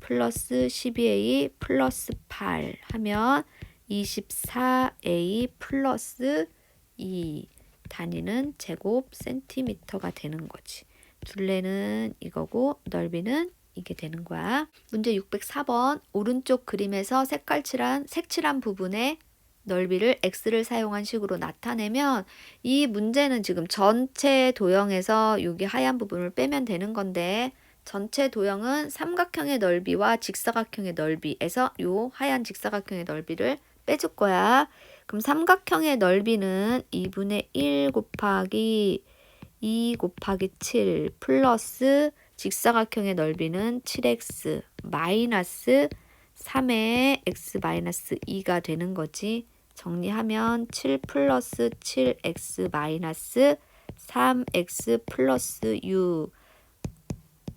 플러스 12a 플러스 8 하면 24a 플러스 2 단위는 제곱 센티미터가 되는 거지. 둘레는 이거고 넓이는 이게 되는 거야. 문제 604번 오른쪽 그림에서 색칠한 부분의 넓이를 x를 사용한 식으로 나타내면 이 문제는 지금 전체 도형에서 여기 하얀 부분을 빼면 되는 건데 전체 도형은 삼각형의 넓이와 직사각형의 넓이에서 요 하얀 직사각형의 넓이를 빼줄 거야. 그럼 삼각형의 넓이는 2분의 1 곱하기 2 곱하기 7 플러스 직사각형의 넓이는 7x 마이너스 3의 x 마이너스 2가 되는 거지. 정리하면 7 플러스 7x 마이너스 3x 플러스 6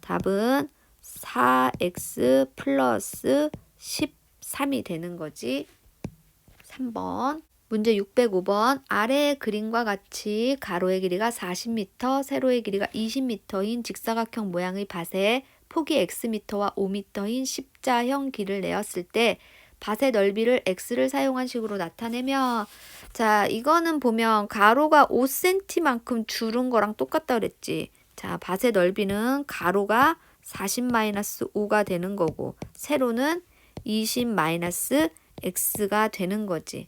답은 4x 플러스 13이 되는 거지. 3번 문제 605번 아래의 그림과 같이 가로의 길이가 40m, 세로의 길이가 20m인 직사각형 모양의 밭에 폭이 xm와 5m인 십자형 길을 내었을 때 밭의 넓이를 x를 사용한 식으로 나타내면 자 이거는 보면 가로가 5cm만큼 줄은 거랑 똑같다 그랬지. 자 밭의 넓이는 가로가 40-5가 되는 거고 세로는 20-x가 되는 거지.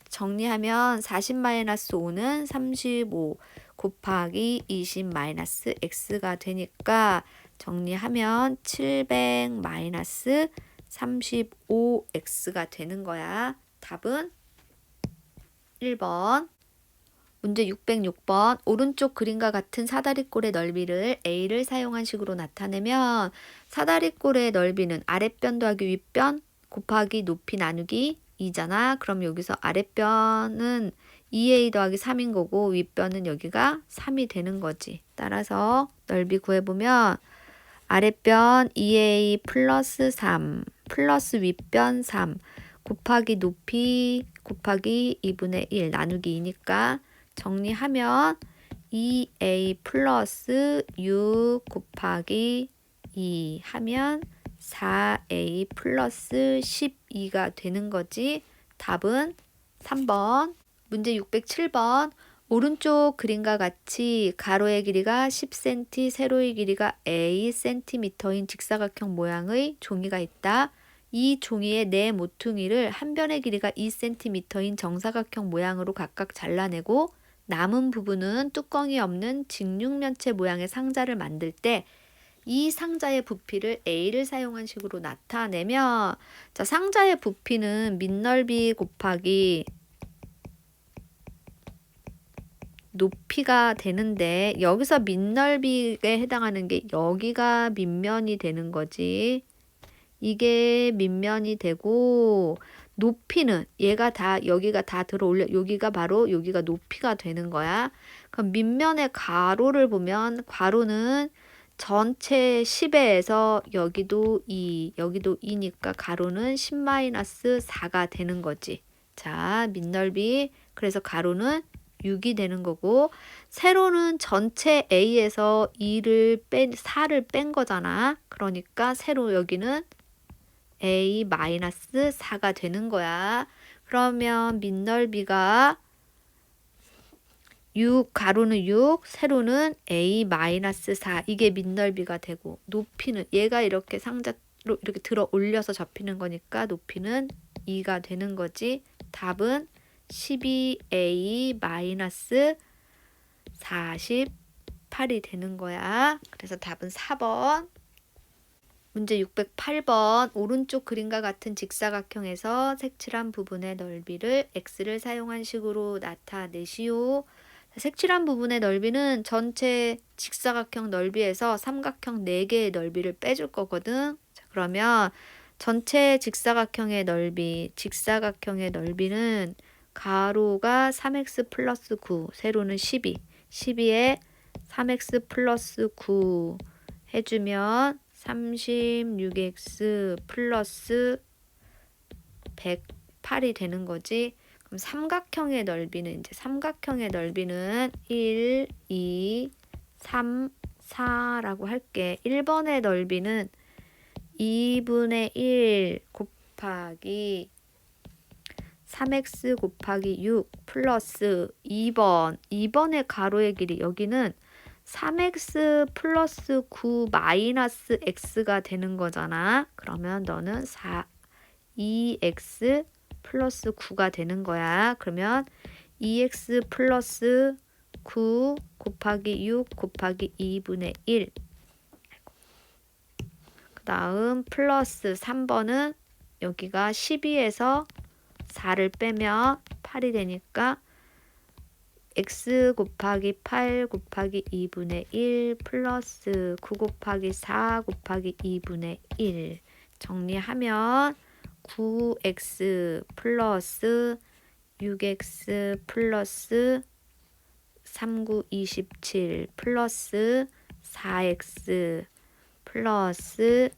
정리하면 40-5는 35 곱하기 20-x가 되니까 정리하면 700-35x가 되는 거야. 답은 1번. 문제 606번 오른쪽 그림과 같은 사다리꼴의 넓이를 a를 사용한 식으로 나타내면 사다리꼴의 넓이는 아랫변 더하기 윗변 곱하기 높이 나누기 2잖아. 그럼 여기서 아랫변은 2a 더하기 3인 거고 윗변은 여기가 3이 되는 거지. 따라서 넓이 구해보면 아랫변 2a 플러스 3 플러스 윗변 3 곱하기 높이 곱하기 2분의 1 나누기 2니까 정리하면 2a 플러스 6 곱하기 2 하면 4a 플러스 12가 되는 거지. 답은 3번. 문제 607번 오른쪽 그림과 같이 가로의 길이가 10cm, 세로의 길이가 a cm인 직사각형 모양의 종이가 있다. 이 종이의 네 모퉁이를 한 변의 길이가 2cm인 정사각형 모양으로 각각 잘라내고 남은 부분은 뚜껑이 없는 직육면체 모양의 상자를 만들 때 이 상자의 부피를 a를 사용한 식으로 나타내면 자 상자의 부피는 밑넓이 곱하기 높이가 되는데 여기서 밑넓이에 해당하는 게 여기가 밑면이 되는 거지. 이게 밑면이 되고 높이는 얘가 다 여기가 다 들어올려 여기가 바로 여기가 높이가 되는 거야. 그럼 밑면의 가로를 보면 가로는 전체 10에서 여기도 2, 여기도 2니까 가로는 10-4가 되는 거지. 자, 밑넓이 그래서 가로는 6이 되는 거고 세로는 전체 A에서 4를 뺀 거잖아. 그러니까 세로 여기는 A-4가 되는 거야. 그러면 밑넓이가 6, 가로는 6, 세로는 A-4 이게 밑넓이가 되고 높이는 얘가 이렇게 상자로 이렇게 들어 올려서 접히는 거니까 높이는 2가 되는 거지. 답은 12a-48이 되는 거야. 그래서 답은 4번. 문제 608번 오른쪽 그림과 같은 직사각형에서 색칠한 부분의 넓이를 x를 사용한 식으로 나타내시오. 색칠한 부분의 넓이는 전체 직사각형 넓이에서 삼각형 4개의 넓이를 빼줄 거거든. 자, 그러면 전체 직사각형의 넓이는 가로가 3x 플러스 9, 세로는 12, 12에 3x 플러스 9 해주면 36x 플러스 108이 되는 거지. 그럼 삼각형의 넓이는 이제 삼각형의 넓이는 1, 2, 3, 4라고 할게. 1번의 넓이는 2분의 1 곱하기 3x 곱하기 6 플러스 2번의 가로의 길이 여기는 3x 플러스 9 마이너스 x가 되는 거잖아. 그러면 너는 2x 플러스 9가 되는 거야. 그러면 2x 플러스 9 곱하기 6 곱하기 2분의 1. 그 다음 플러스 3번은 여기가 12에서 4를 빼면 8이 되니까 x 곱하기 8 곱하기 2분의 1 플러스 9 곱하기 4 곱하기 2분의 1 정리하면 9x 플러스 6x 플러스 39, 27 플러스 4x 플러스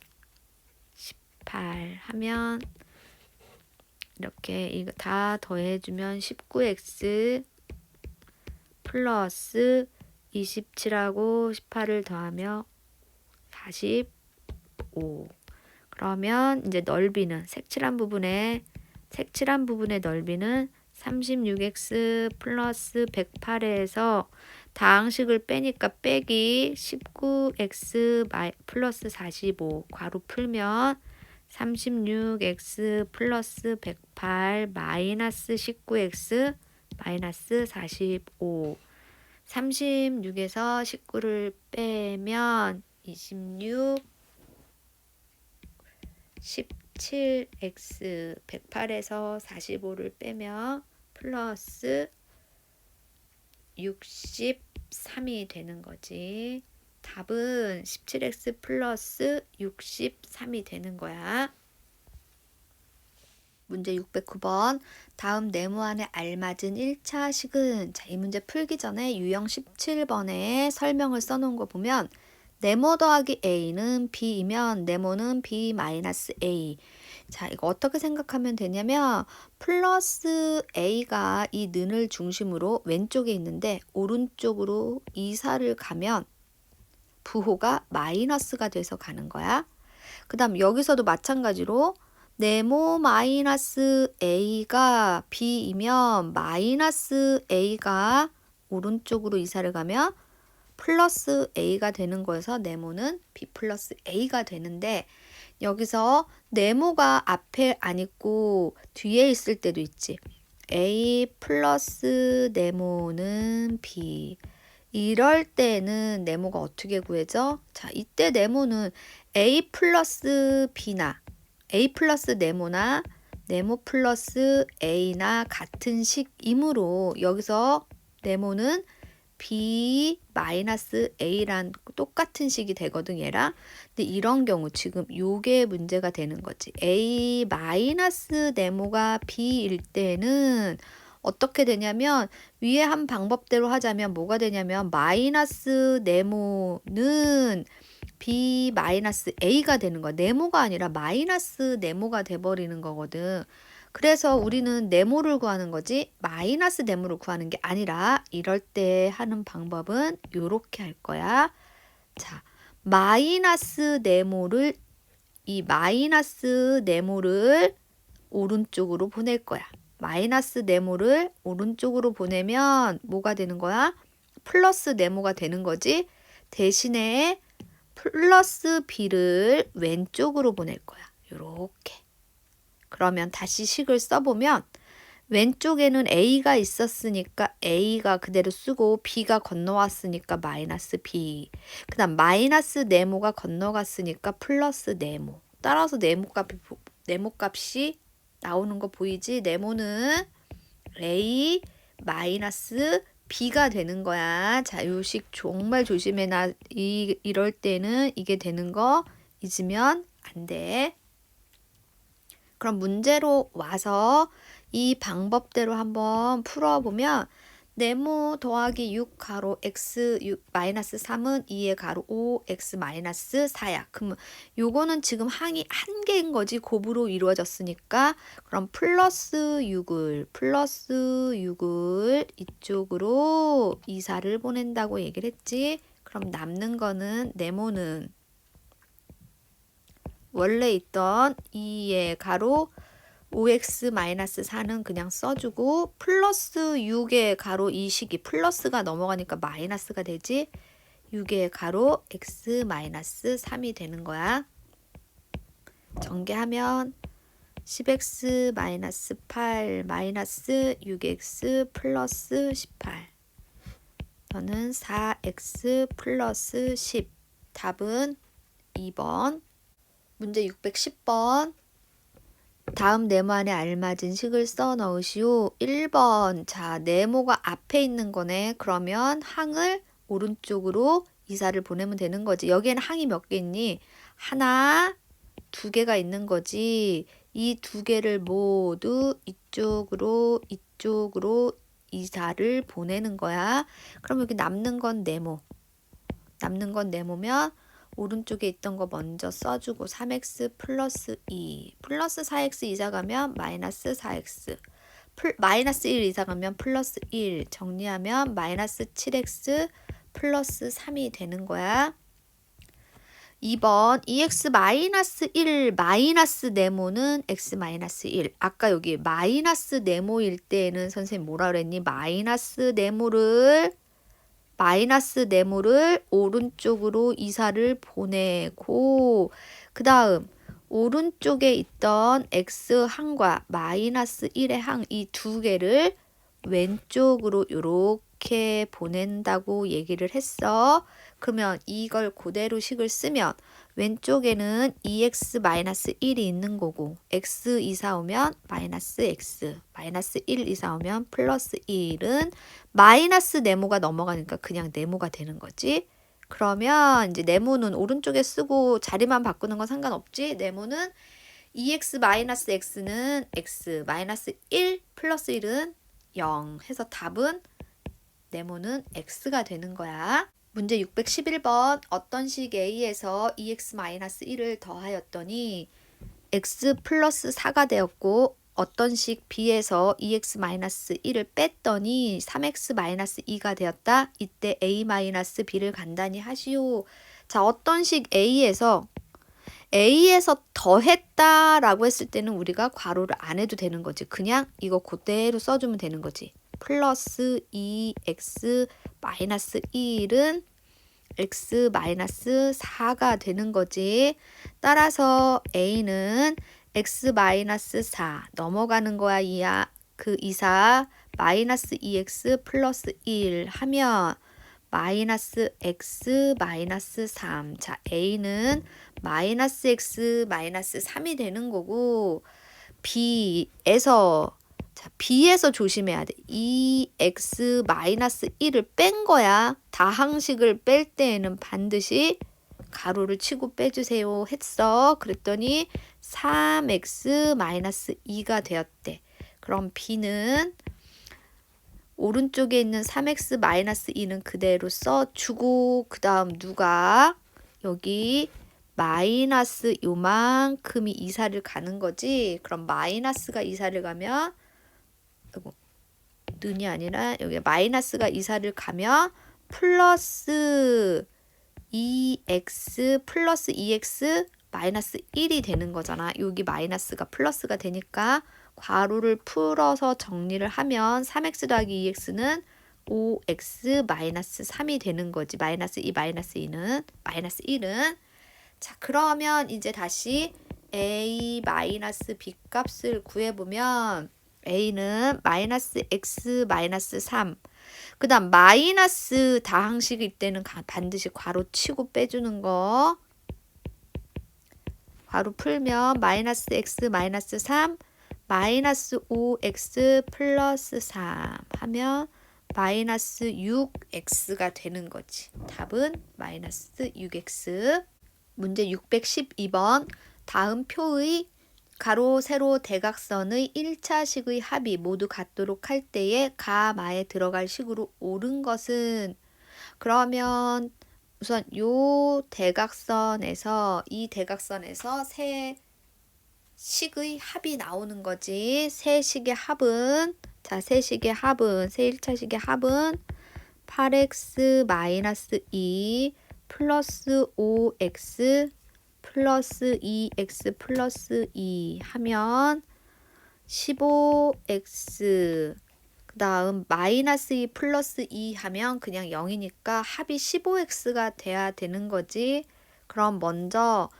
18 하면 이렇게 이거 다 더해주면 19x 플러스 27하고 18을 더하며 45. 그러면 이제 넓이는 색칠한 부분의 넓이는 36x 플러스 108에서 다항식을 빼니까 빼기 19x 플러스 45 괄호 풀면 36x 플러스 108 마이너스 19x 마이너스 45 36에서 19를 빼면 26 17x 108에서 45를 빼면 플러스 63이 되는 거지. 답은 17x 플러스 63이 되는 거야. 문제 609번. 다음 네모안에 알맞은 1차 식은, 자, 이 문제 풀기 전에 유형 17번에 설명을 써놓은 거 보면 네모 더하기 a는 b이면 네모는 b 마이너스 a. 자, 이거 어떻게 생각하면 되냐면 플러스 a가 이 는을 중심으로 왼쪽에 있는데 오른쪽으로 이사를 가면 부호가 마이너스가 돼서 가는 거야. 그 다음 여기서도 마찬가지로 네모 마이너스 a가 b이면 마이너스 a가 오른쪽으로 이사를 가면 플러스 a가 되는 거여서 네모는 b 플러스 a가 되는데 여기서 네모가 앞에 안 있고 뒤에 있을 때도 있지. a 플러스 네모는 b. 이럴 때는 네모가 어떻게 구해져? 자, 이때 네모는 a 플러스 b나 a 플러스 네모나 네모 플러스 a나 같은 식이므로 여기서 네모는 b 마이너스 a란 똑같은 식이 되거든 얘랑. 근데 이런 경우 지금 요게 문제가 되는 거지. a 마이너스 네모가 b일 때는 어떻게 되냐면 위에 한 방법대로 하자면 뭐가 되냐면 마이너스 네모는 b 마이너스 a가 되는 거야. 네모가 아니라 마이너스 네모가 돼버리는 거거든. 그래서 우리는 네모를 구하는 거지 마이너스 네모를 구하는 게 아니라 이럴 때 하는 방법은 이렇게 할 거야. 자, 마이너스 네모를 오른쪽으로 보낼 거야. 마이너스 네모를 오른쪽으로 보내면 뭐가 되는 거야? 플러스 네모가 되는 거지. 대신에 플러스 b를 왼쪽으로 보낼 거야. 요렇게. 그러면 다시 식을 써보면 왼쪽에는 a가 있었으니까 a가 그대로 쓰고 b가 건너왔으니까 마이너스 b. 그 다음 마이너스 네모가 건너갔으니까 플러스 네모. 따라서 네모값이 나오는 거 보이지? 네모는 a 마이너스 b가 되는 거야. 자, 요 식 정말 조심해. 이럴 때는 이게 되는 거 잊으면 안 돼. 그럼 문제로 와서 이 방법대로 한번 풀어보면 네모 더하기 6 가로 x 마이너스 3은 2의 가로 5 x 마이너스 4야. 그러면 요거는 지금 항이 한 개인 거지. 곱으로 이루어졌으니까 그럼 플러스 6을 이쪽으로 이사를 보낸다고 얘기를 했지. 그럼 남는 거는 네모는 원래 있던 2의 가로 5x-4는 그냥 써주고 플러스 6의 가로 이 식이 플러스가 넘어가니까 마이너스가 되지. 6의 가로 x-3이 되는 거야. 전개하면 10x-8 마이너스 6x 플러스 18 저는 4x 플러스 10 답은 2번. 문제 610번 다음 네모 안에 알맞은 식을 써 넣으시오. 1번 자 네모가 앞에 있는 거네. 그러면 항을 오른쪽으로 이사를 보내면 되는 거지. 여기에는 항이 몇 개 있니? 하나, 두 개가 있는 거지. 이 두 개를 모두 이쪽으로 이사를 보내는 거야. 그럼 여기 남는 건 네모. 남는 건 네모면 오른쪽에 있던 거 먼저 써주고 3x 플러스 2 플러스 4x 이사 가면 마이너스 4x 마이너스 1 이사 가면 플러스 1 정리하면 마이너스 7x 플러스 3이 되는 거야. 2번 2x 마이너스 1 마이너스 네모는 x 마이너스 1 아까 여기 마이너스 네모일 때에는 선생님 뭐라 그랬니? 마이너스 네모를 오른쪽으로 이사를 보내고 그 다음 오른쪽에 있던 x항과 마이너스 1의 항 이 두 개를 왼쪽으로 이렇게 보낸다고 얘기를 했어. 그러면 이걸 그대로 식을 쓰면 왼쪽에는 2x-1이 있는 거고 x 이사 오면 마이너스 x 마이너스 1 이사 오면 플러스 1은 마이너스 네모가 넘어가니까 그냥 네모가 되는 거지. 그러면 이제 네모는 오른쪽에 쓰고 자리만 바꾸는 건 상관없지. 네모는 2x-x는 x 마이너스 1 플러스 1은 0 해서 답은 네모는 x가 되는 거야. 문제 611번 어떤 식 A에서 2x-1을 더하였더니 x 플러스 4가 되었고 어떤 식 B에서 2x-1을 뺐더니 3x-2가 되었다. 이때 A-B를 간단히 하시오. 자, 어떤 식 A에서 더했다라고 했을 때는 우리가 괄호를 안 해도 되는 거지. 그냥 이거 그대로 써주면 되는 거지. 플러스 2x 마이너스 1은 x 마이너스 4가 되는 거지. 따라서 A는 x 마이너스 4 넘어가는 거야. 이야. 그 이사 마이너스 2x 플러스 1 하면 마이너스 x 마이너스 3. 자, A는 마이너스 x 마이너스 3이 되는 거고 B에서 조심해야 돼. 2x 마이너스 1을 뺀 거야. 다항식을 뺄 때에는 반드시 가로를 치고 빼주세요 했어. 그랬더니 3x 마이너스 2가 되었대. 그럼 B는 오른쪽에 있는 3x 마이너스 2는 그대로 써주고 그 다음 누가 여기 마이너스 요만큼이 이사를 가는 거지. 그럼 마이너스가 이사를 가면 는이 아니라 여기 마이너스가 이사를 가면 플러스 2x 플러스 2x 마이너스 1이 되는 거잖아. 여기 마이너스가 플러스가 되니까 괄호를 풀어서 정리를 하면 3x 더하기 2x는 5x 마이너스 3이 되는 거지. 마이너스 2 마이너스 2는 마이너스 1은 자 그러면 이제 다시 a 마이너스 b 값을 구해보면 a는 마이너스 x 마이너스 3 그 다음 마이너스 다항식일 때는 반드시 괄호 치고 빼주는 거 괄호 풀면 마이너스 x 마이너스 3 마이너스 5x 플러스 3 하면 마이너스 6x가 되는 거지. 답은 마이너스 6x. 문제 612번 다음 표의 가로, 세로, 대각선의 1차식의 합이 모두 같도록 할 때에 가, 마에 들어갈 식으로 옳은 것은, 그러면 우선 이 대각선에서 세 식의 합이 나오는 거지. 세 식의 합은, 세 1차식의 합은 8x-2 플러스 5x 플러스 2x 플러스 2 하면 15x, 그 다음 마이너스 2 플러스 2 하면 그냥 0이니까 합이 15x가 돼야 되는 거지. 그럼 먼저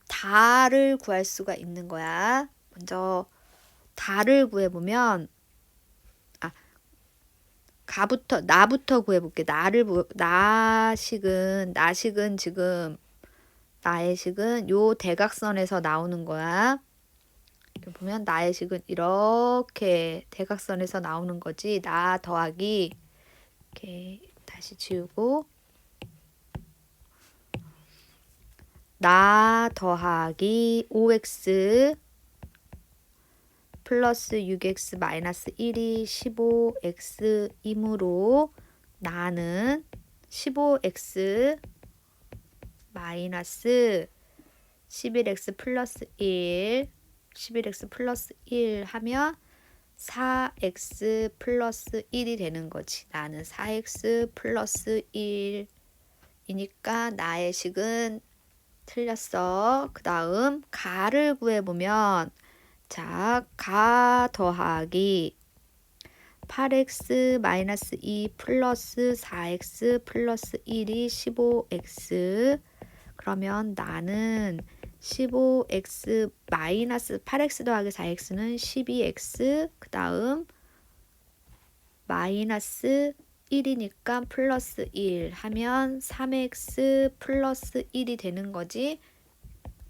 다를 구할 수가 있는 거야. 먼저 다를 구해보면, 나부터 구해볼게. 나식은 지금, 나의 식은 요 대각선에서 나오는 거야. 보면 나의 식은 이렇게 대각선에서 나오는 거지. 나 더하기, 이렇게 다시 지우고, 나 더하기 5x 플러스 6x 마이너스 1이 15x이므로 나는 15x 마이너스 11x 플러스 1 하면 4x 플러스 1이 되는 거지. 나는 4x 플러스 1이니까 나의 식은 틀렸어. 그 다음 가를 구해보면, 자, 가 더하기 8x 마이너스 2 플러스 4x 플러스 1이 15x. 그러면 나는 15x 마이너스 8x 더하기 4x는 12x, 그 다음 마이너스 1이니까 플러스 1 하면 3x 플러스 1이 되는 거지.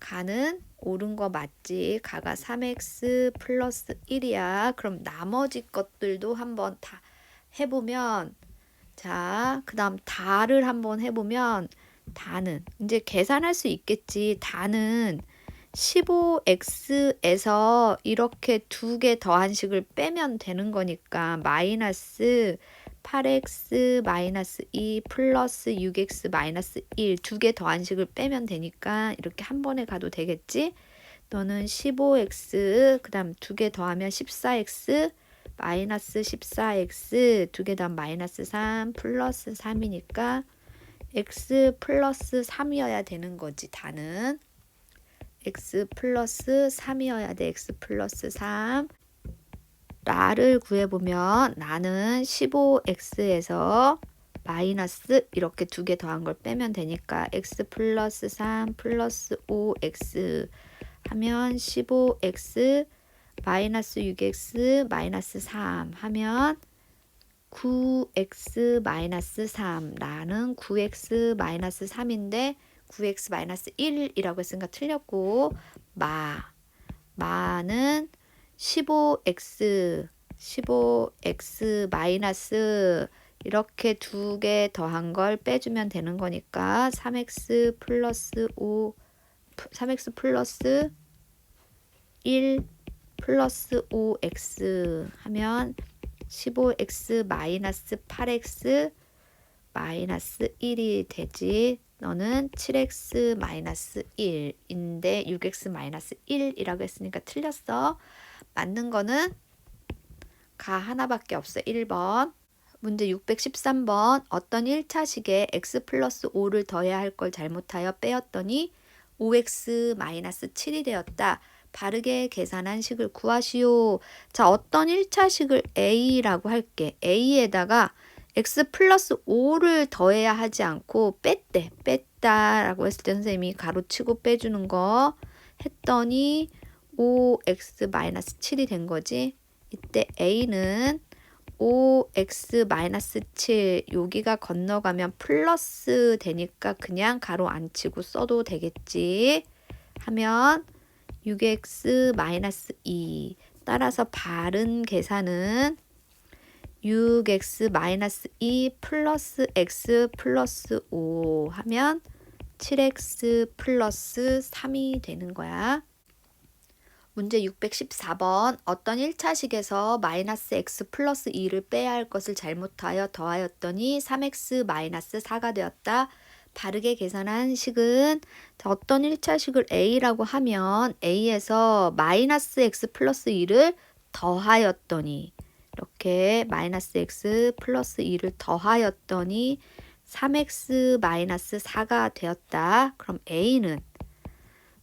가는 옳은 거 맞지? 가가 3x 플러스 1이야. 그럼 나머지 것들도 한번 다 해보면, 자, 그 다음 다를 한번 해보면, 다는 이제 계산할 수 있겠지. 다는 15x에서 이렇게 두 개 더한 식을 빼면 되는 거니까 마이너스 8x 마이너스 2 플러스 6x 마이너스 1 두 개 더한 식을 빼면 되니까 이렇게 한 번에 가도 되겠지. 너는 15x 그 다음 두 개 더하면 14x 마이너스 14x 두 개 더하면 마이너스 3 플러스 3이니까 x 플러스 3이어야 되는 거지. 다는 x 플러스 3이어야 돼. x 플러스 3. 나를 구해보면 나는 15x에서 마이너스 이렇게 두 개 더한 걸 빼면 되니까 x 플러스 3 플러스 5x 하면 15x 마이너스 6x 마이너스 3 하면 9x 마이너스 3. 나는 9x 마이너스 3인데 9x 마이너스 1이라고 했으니까 틀렸고, 마는 15x 마이너스 이렇게 두 개 더한 걸 빼주면 되는 거니까 3x 플러스 1 플러스 5x 하면 15x 마이너스 8x 마이너스 1이 되지. 너는 7x 마이너스 1인데 6x 마이너스 1이라고 했으니까 틀렸어. 맞는 거는 가 하나밖에 없어. 1번. 문제 613번. 어떤 1차식에 x 플러스 5를 더해야 할 걸 잘못하여 빼었더니 5x 마이너스 7이 되었다. 바르게 계산한 식을 구하시오. 자, 어떤 1차식을 A라고 할게. A에다가 x 플러스 5를 더해야 하지 않고 뺐다라고 했을 때 선생님이 가로치고 빼주는 거 했더니 5x 마이너스 7이 된 거지. 이때 A는 5x 마이너스 7 여기가 건너가면 플러스 되니까 그냥 가로 안 치고 써도 되겠지. 하면 6x 마이너스 2. 따라서 바른 계산은 6x 마이너스 2 플러스 x 플러스 5 하면 7x 플러스 3이 되는 거야. 문제 614번. 어떤 1차식에서 마이너스 x 플러스 2를 빼야 할 것을 잘못하여 더하였더니 3x 마이너스 4가 되었다. 바르게 계산한 식은 어떤 1차식을 a라고 하면 a에서 마이너스 x 플러스 2를 더하였더니 이렇게 마이너스 x 플러스 2를 더하였더니 3x 마이너스 4가 되었다. 그럼 a는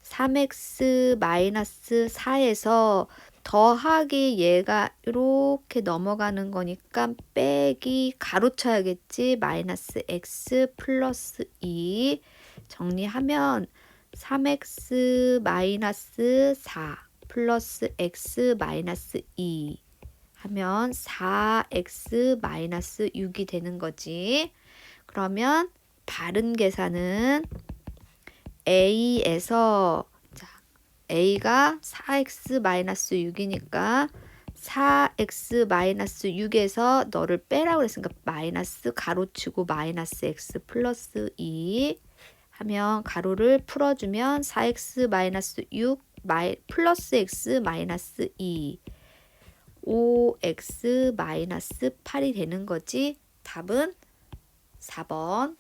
3x 마이너스 4에서 더하기 얘가 이렇게 넘어가는 거니까 빼기 가로쳐야겠지. 마이너스 x 플러스 2 정리하면 3x 마이너스 4 플러스 x 마이너스 2 하면 4x 마이너스 6이 되는 거지. 그러면 바른 계산은 a에서 a가 4x 마이너스 6이니까 4x 마이너스 6에서 너를 빼라고 그랬으니까 마이너스 가로치고 마이너스 x 플러스 2 하면 가로를 풀어주면 4x 마이너스 6 플러스 x 마이너스 2 5x 마이너스 8이 되는 거지. 답은 4번.